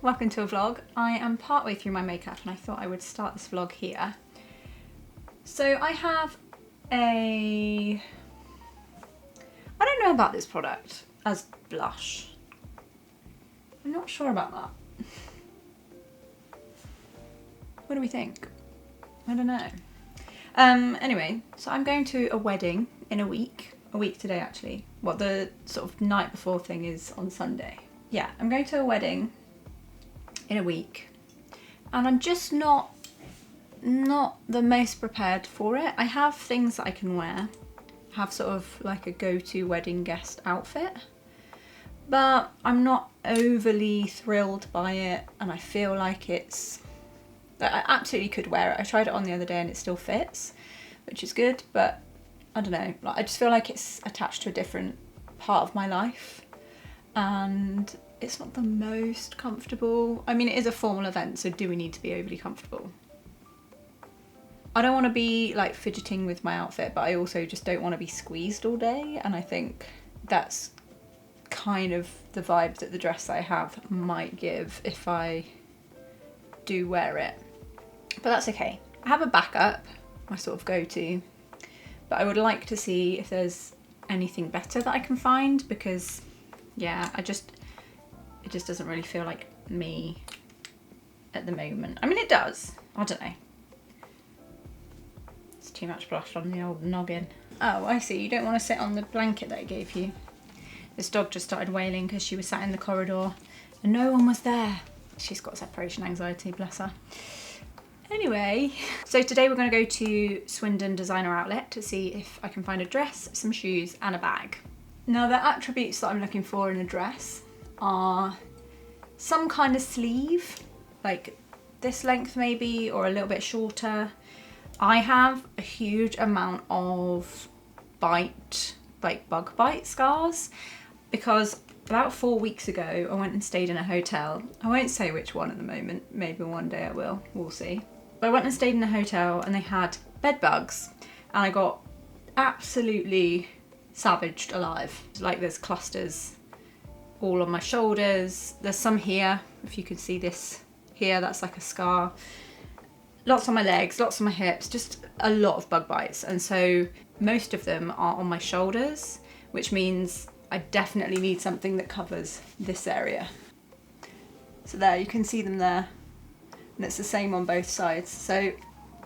welcome to a vlog. I am partway through my makeup and I thought I would start this vlog here. So I have I don't know about this product as blush. I'm not sure about that. What do we think? I don't know. Anyway, so I'm going to a wedding in a week today actually. Well, the sort of night before thing is on Sunday. Yeah, I'm going to a wedding in a week and I'm just not the most prepared for it. I have things that I can wear. I have sort of like a go-to wedding guest outfit, but I'm not overly thrilled by it and I feel like I absolutely could wear it. I tried it on the other day and it still fits, which is good, but I don't know, like, I just feel like it's attached to a different part of my life and it's not the most comfortable. I mean, it is a formal event, so do we need to be overly comfortable? I don't want to be like fidgeting with my outfit, but I also just don't want to be squeezed all day, and I think that's kind of the vibe that the dress that I have might give if I do wear it. But that's okay. I have a backup, my sort of go-to, but I would like to see if there's anything better that I can find, because yeah, it just doesn't really feel like me at the moment. I mean, it does. I don't know. It's too much blush on the old noggin. Oh, I see. You don't want to sit on the blanket that I gave you. This dog just started wailing because she was sat in the corridor and no one was there. She's got separation anxiety, bless her. Anyway, so today we're going to go to Swindon Designer Outlet to see if I can find a dress, some shoes and a bag. Now, the attributes that I'm looking for in a dress are some kind of sleeve, like this length maybe, or a little bit shorter. I have a huge amount of bug bite scars because about 4 weeks ago I went and stayed in a hotel. I won't say which one at the moment, maybe one day I will, we'll see. But I went and stayed in a hotel and they had bed bugs and I got absolutely savaged alive. Like, there's clusters all on my shoulders, there's some here, if you can see this here, that's like a scar. Lots on my legs, lots on my hips, just a lot of bug bites. And so most of them are on my shoulders, which means I definitely need something that covers this area. So there, you can see them there. And it's the same on both sides. So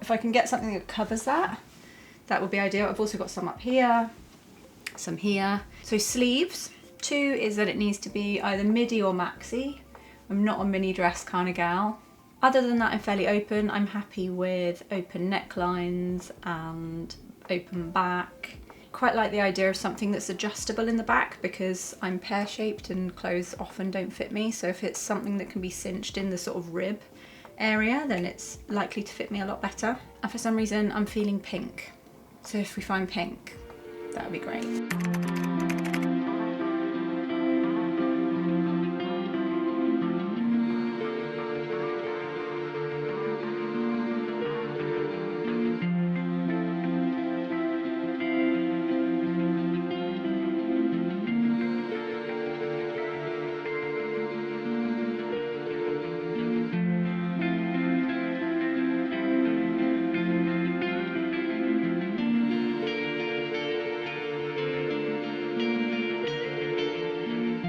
if I can get something that covers that, that would be ideal. I've also got some up here, some here. So sleeves, 2 is that it needs to be either midi or maxi. I'm not a mini dress kind of gal. Other than that, I'm fairly open. I'm happy with open necklines and open back. Quite like the idea of something that's adjustable in the back because I'm pear-shaped and clothes often don't fit me. So if it's something that can be cinched in the sort of rib area, then it's likely to fit me a lot better. And for some reason, I'm feeling pink. So if we find pink, that would be great.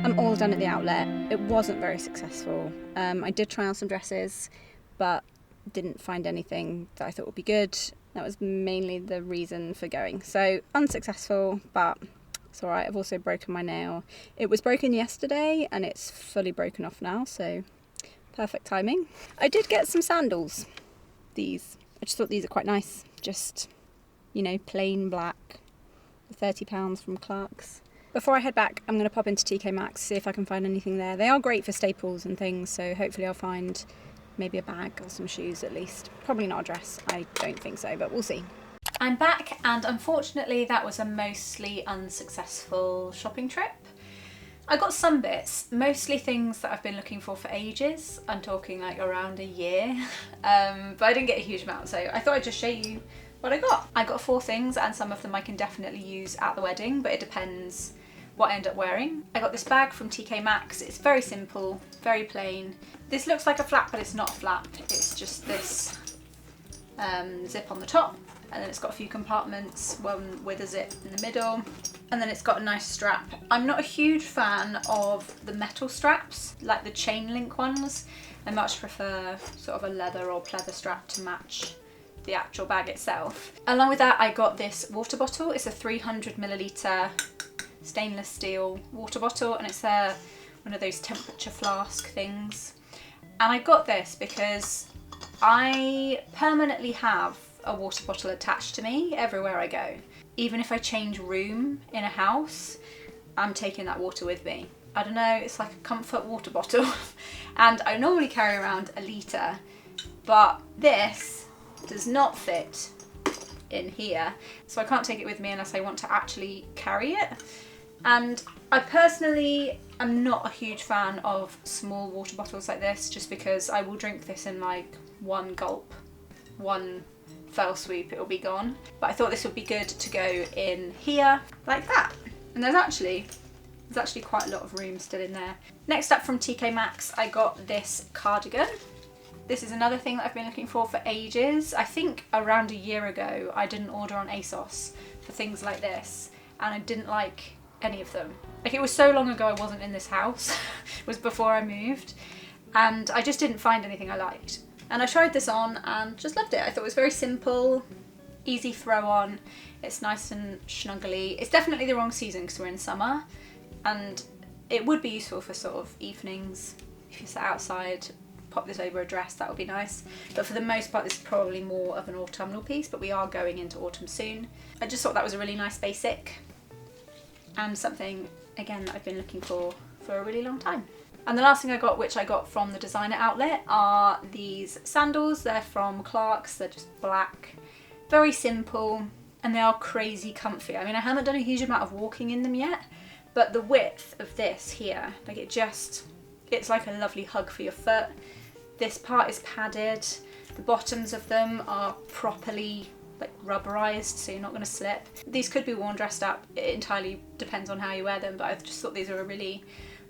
I'm all done at the outlet. It wasn't very successful. I did try on some dresses, but didn't find anything that I thought would be good. That was mainly the reason for going. So unsuccessful, but it's all right. I've also broken my nail. It was broken yesterday and it's fully broken off now, so perfect timing. I did get some sandals. These. I just thought these are quite nice. Just, you know, plain black. £30 from Clark's. Before I head back, I'm going to pop into TK Maxx, see if I can find anything there. They are great for staples and things, so hopefully I'll find maybe a bag or some shoes at least. Probably not a dress, I don't think so, but we'll see. I'm back, and unfortunately that was a mostly unsuccessful shopping trip. I got some bits, mostly things that I've been looking for ages. I'm talking like around a year, but I didn't get a huge amount, so I thought I'd just show you what I got. I got 4 things, and some of them I can definitely use at the wedding, but it depends what I end up wearing. I got this bag from TK Maxx. It's very simple, very plain. This looks like a flap, but it's not a flap. It's just this zip on the top, and then it's got a few compartments, one with a zip in the middle, and then it's got a nice strap. I'm not a huge fan of the metal straps, like the chain link ones. I much prefer sort of a leather or pleather strap to match the actual bag itself. Along with that, I got this water bottle. It's a 300ml stainless steel water bottle, and it's one of those temperature flask things. And I got this because I permanently have a water bottle attached to me everywhere I go. Even if I change room in a house, I'm taking that water with me. I don't know, it's like a comfort water bottle. And I normally carry around a litre, but this does not fit in here. So I can't take it with me unless I want to actually carry it. And I personally am not a huge fan of small water bottles like this, just because I will drink this in like one gulp, one fell swoop, it'll be gone. But I thought this would be good to go in here like that. And there's actually quite a lot of room still in there. Next up from TK Maxx, I got this cardigan. This is another thing that I've been looking for ages. I think around a year ago, I did an order on Asos for things like this, and I didn't like any of them. Like, it was so long ago I wasn't in this house. It was before I moved, and I just didn't find anything I liked. And I tried this on and just loved it. I thought it was very simple, easy throw on. It's nice and snuggly. It's definitely the wrong season because we're in summer, and it would be useful for sort of evenings. If you sat outside, pop this over a dress, that would be nice. But for the most part, this is probably more of an autumnal piece, but we are going into autumn soon. I just thought that was a really nice basic, and something, again, that I've been looking for a really long time. And the last thing I got, which I got from the designer outlet, are these sandals. They're from Clarks, they're just black, very simple, and they are crazy comfy. I mean, I haven't done a huge amount of walking in them yet, but the width of this here, like it's like a lovely hug for your foot. This part is padded, the bottoms of them are properly like rubberized, so you're not going to slip. These could be worn dressed up, it entirely depends on how you wear them, but I just thought these are a really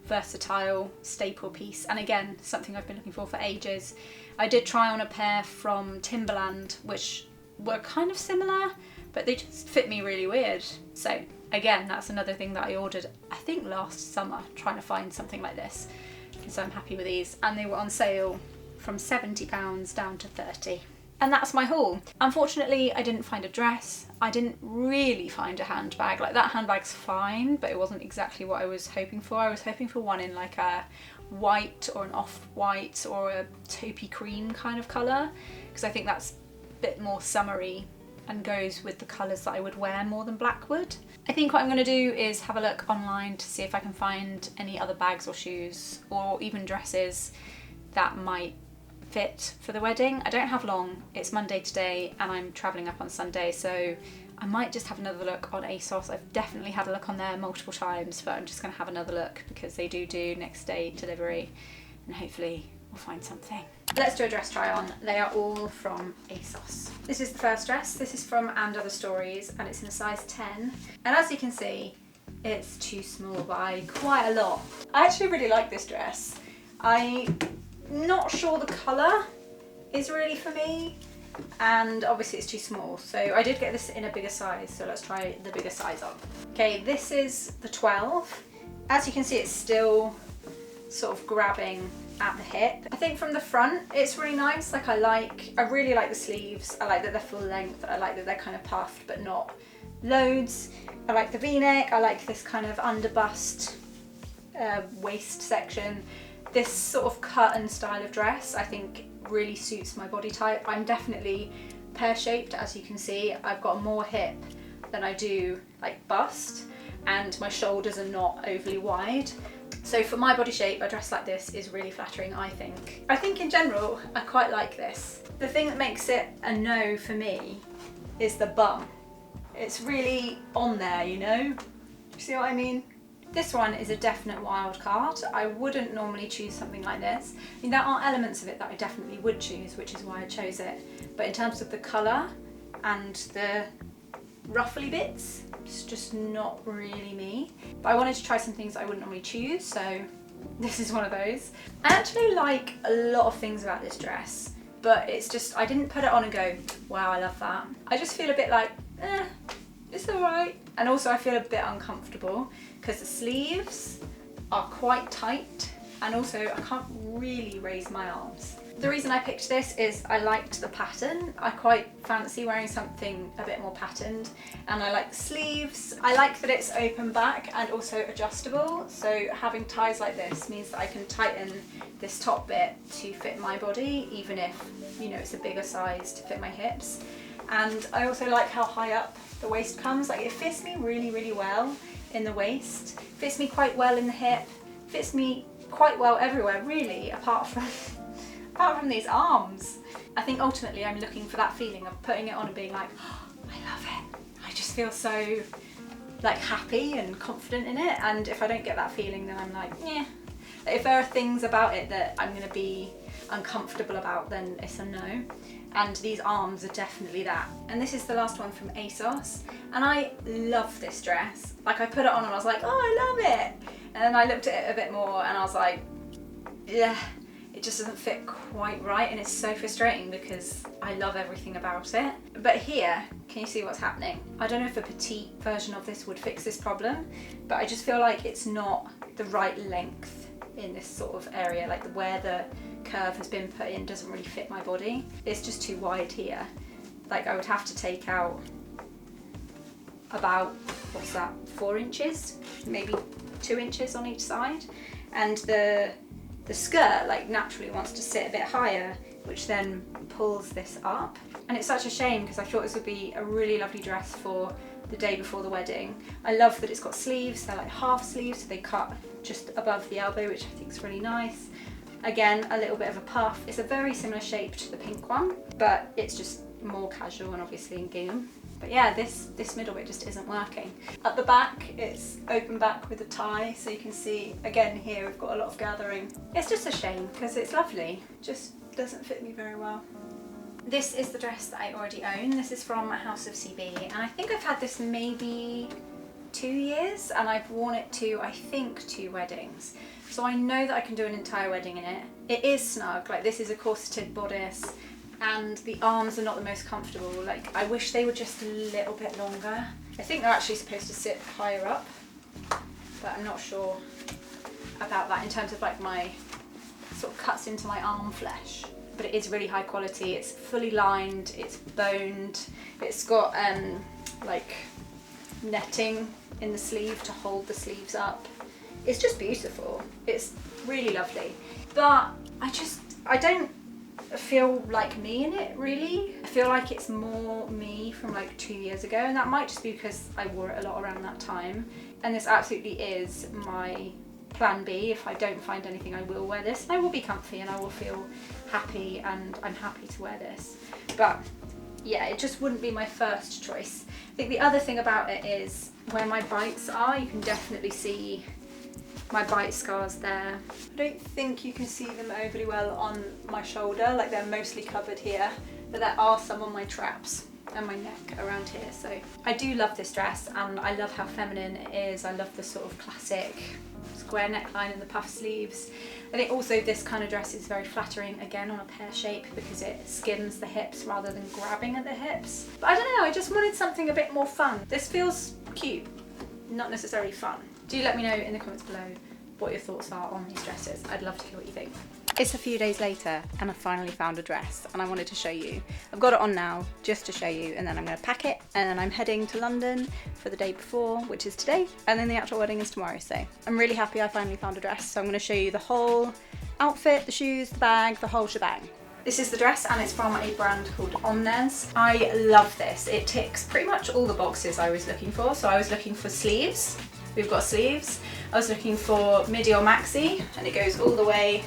versatile staple piece, and again, something I've been looking for ages. I did try on a pair from Timberland, which were kind of similar, but they just fit me really weird. So again, that's another thing that I ordered, I think last summer, trying to find something like this. So I'm happy with these, and they were on sale from £70 down to 30. And that's my haul. Unfortunately, I didn't find a dress. I didn't really find a handbag. Like, that handbag's fine, but it wasn't exactly what I was hoping for. I was hoping for one in like a white or an off-white or a taupey cream kind of colour, because I think that's a bit more summery and goes with the colours that I would wear more than black would. I think what I'm going to do is have a look online to see if I can find any other bags or shoes or even dresses that might fit for the wedding. I don't have long, it's Monday today and I'm travelling up on Sunday, so I might just have another look on Asos. I've definitely had a look on there multiple times, but I'm just going to have another look because they do next day delivery, and hopefully we'll find something. Let's do a dress try on. They are all from Asos. This is the first dress. This is from And Other Stories, and it's in a size 10. And as you can see, it's too small by quite a lot. I actually really like this dress. I'm not sure the colour is really for me, and obviously it's too small. So I did get this in a bigger size, so let's try the bigger size on. Okay, this is the 12. As you can see, it's still sort of grabbing at the hip. I think from the front it's really nice. Like, I really like the sleeves. I like that they're full length. I like that they're kind of puffed but not loads. I like the v-neck. I like this kind of under bust waist section. This sort of cut and style of dress I think really suits my body type. I'm definitely pear-shaped, as you can see. I've got more hip than I do like bust, and my shoulders are not overly wide. So for my body shape, a dress like this is really flattering, I think. I think in general, I quite like this. The thing that makes it a no for me is the bum. It's really on there, you know? Do you see what I mean? This one is a definite wild card. I wouldn't normally choose something like this. I mean, there are elements of it that I definitely would choose, which is why I chose it. But in terms of the colour and the ruffly bits, it's just not really me. But I wanted to try some things I wouldn't normally choose, so This is one of those. I actually like a lot of things about this dress, but it's just, I didn't put it on and go, wow, I love that. I just feel a bit like, it's alright. And also I feel a bit uncomfortable because the sleeves are quite tight, and also I can't really raise my arms. The reason I picked this is I liked the pattern. I quite fancy wearing something a bit more patterned, and I like the sleeves. I like that it's open back and also adjustable, so having ties like this means that I can tighten this top bit to fit my body, even if, you know, it's a bigger size to fit my hips. And I also like how high up the waist comes. Like, it fits me really, really well in the waist, fits me quite well in the hip, fits me quite well everywhere really, apart from these arms. I think ultimately I'm looking for that feeling of putting it on and being like, oh, I love it. I just feel so like happy and confident in it, and if I don't get that feeling, then I'm like, yeah. If there are things about it that I'm going to be uncomfortable about, then it's a no. And these arms are definitely that. And this is the last one from Asos, and I love this dress. Like, I put it on and I was like, oh, I love it. And then I looked at it a bit more and I was like, yeah, it just doesn't fit quite right, and it's so frustrating because I love everything about it. But here, can you see what's happening? I don't know if a petite version of this would fix this problem, but I just feel like it's not the right length in this sort of area. Like, where the curve has been put in doesn't really fit my body. It's just too wide here. Like, I would have to take out about, what's that, 4 inches? Maybe 2 inches on each side. And the skirt, like, naturally wants to sit a bit higher, which then pulls this up. And it's such a shame because I thought this would be a really lovely dress for the day before the wedding. I love that it's got sleeves. They're like half sleeves, so they cut just above the elbow, which I think is really nice. Again, a little bit of a puff. It's a very similar shape to the pink one, but it's just more casual and obviously in gingham. But yeah, this middle bit just isn't working. At the back, it's open back with a tie, so you can see, again here, we've got a lot of gathering. It's just a shame because it's lovely, just doesn't fit me very well. This is the dress that I already own. This is from House of CB, and I think I've had this maybe 2 years, and I've worn it to, I think, 2 weddings. So I know that I can do an entire wedding in it. It is snug, like, this is a corseted bodice, and the arms are not the most comfortable. Like, I wish they were just a little bit longer. I think they're actually supposed to sit higher up, but I'm not sure about that in terms of like my sort of cuts into my arm flesh. But it is really high quality. It's fully lined, it's boned, it's got like netting in the sleeve to hold the sleeves up. It's just beautiful. It's really lovely. But I don't feel like me in it, really. I feel like it's more me from like 2 years ago, and that might just be because I wore it a lot around that time. And this absolutely is my plan B. If I don't find anything, I will wear this. I will be comfy and I will feel happy, and I'm happy to wear this. But yeah, it just wouldn't be my first choice. I think the other thing about it is where my bites are. You can definitely see my bite scars there. I don't think you can see them overly well on my shoulder, like they're mostly covered here, but there are some on my traps and my neck around here. So I do love this dress, and I love how feminine it is. I love the sort of classic square neckline and the puff sleeves. I think also this kind of dress is very flattering, again on a pear shape, because it skims the hips rather than grabbing at the hips. But I don't know, I just wanted something a bit more fun. This feels cute, not necessarily fun. Do let me know in the comments below what your thoughts are on these dresses. I'd love to hear what you think. It's a few days later and I finally found a dress, and I wanted to show you. I've got it on now just to show you, and then I'm going to pack it, and then I'm heading to London for the day before, which is today, and then the actual wedding is tomorrow. So I'm really happy I finally found a dress. So I'm going to show you the whole outfit, the shoes, the bag, the whole shebang. This is the dress, and it's from a brand called Omnes. I love this. It ticks pretty much all the boxes I was looking for. So I was looking for sleeves. We've got sleeves. I was looking for midi or maxi, and it goes all the way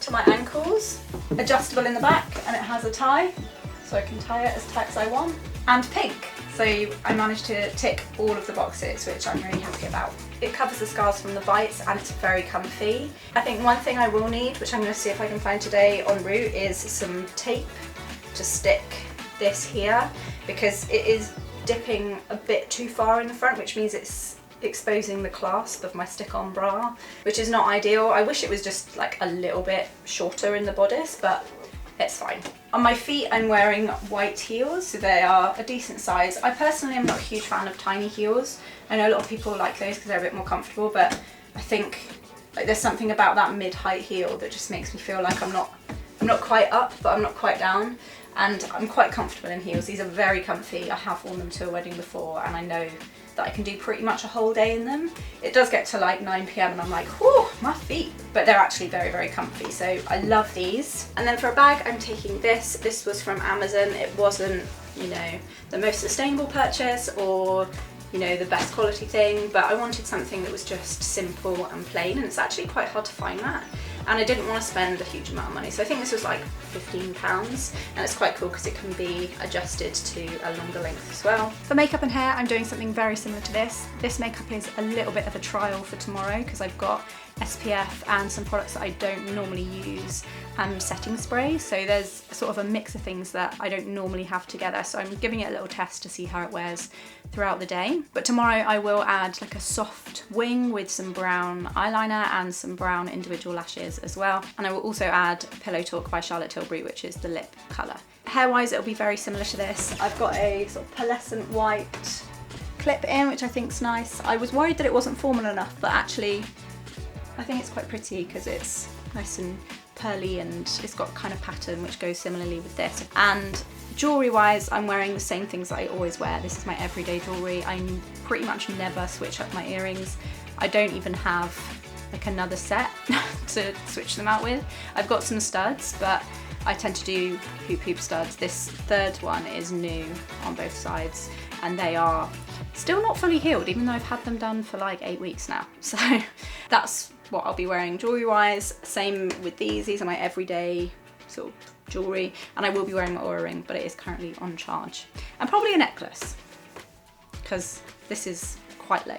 to my ankles. Adjustable in the back, and it has a tie, so I can tie it as tight as I want. And pink. So I managed to tick all of the boxes, which I'm really happy about. It covers the scars from the bites, and it's very comfy. I think one thing I will need, which I'm going to see if I can find today en route, is some tape to stick this here, because it is dipping a bit too far in the front, which means it's exposing the clasp of my stick-on bra, which is not ideal. I wish it was just like a little bit shorter in the bodice, but it's fine. On my feet I'm wearing white heels, so they are a decent size. I personally am not a huge fan of tiny heels. I know a lot of people like those because they're a bit more comfortable, but I think like there's something about that mid-height heel that just makes me feel like I'm not quite up, but I'm not quite down. And I'm quite comfortable in heels. These are very comfy. I have worn them to a wedding before, and I know that I can do pretty much a whole day in them. It does get to like 9 PM and I'm like, whew, my feet. But they're actually very, very comfy. So I love these. And then for a bag, I'm taking this. This was from Amazon. It wasn't, you know, the most sustainable purchase or, you know, the best quality thing, but I wanted something that was just simple and plain, and it's actually quite hard to find that. And I didn't want to spend a huge amount of money, so I think this was like £15, and it's quite cool because it can be adjusted to a longer length as well. For makeup and hair, I'm doing something very similar to this. This makeup is a little bit of a trial for tomorrow because I've got SPF and some products that I don't normally use and setting spray, so there's sort of a mix of things that I don't normally have together, so I'm giving it a little test to see how it wears throughout the day. But tomorrow I will add like a soft wing with some brown eyeliner and some brown individual lashes as well, and I will also add Pillow Talk by Charlotte Tilbury, which is the lip colour. Hair wise it'll be very similar to this. I've got a sort of pearlescent white clip in, which I think's nice. I was worried that it wasn't formal enough, but actually I think it's quite pretty because it's nice and pearly and it's got kind of pattern which goes similarly with this. And jewellery wise, I'm wearing the same things that I always wear. This is my everyday jewellery. I pretty much never switch up my earrings. I don't even have like another set to switch them out with. I've got some studs, but I tend to do hoop studs. This third one is new on both sides and they are still not fully healed, even though I've had them done for like 8 weeks now. So that's what I'll be wearing jewellery wise. Same with these. These are my everyday sort of jewellery, and I will be wearing my Aura ring, but it is currently on charge. And probably a necklace, because this is quite low.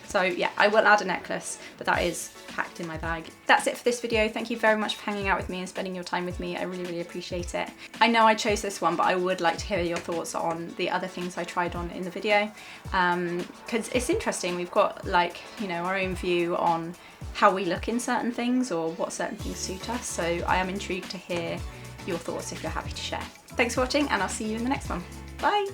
So yeah, I will add a necklace, but that is packed in my bag. That's it for this video. Thank you very much for hanging out with me and spending your time with me. I really, really appreciate it. I know I chose this one, but I would like to hear your thoughts on the other things I tried on in the video. Because it's interesting. We've got like, you know, our own view on how we look in certain things or what certain things suit us. So I am intrigued to hear your thoughts if you're happy to share. Thanks for watching, and I'll see you in the next one. Bye.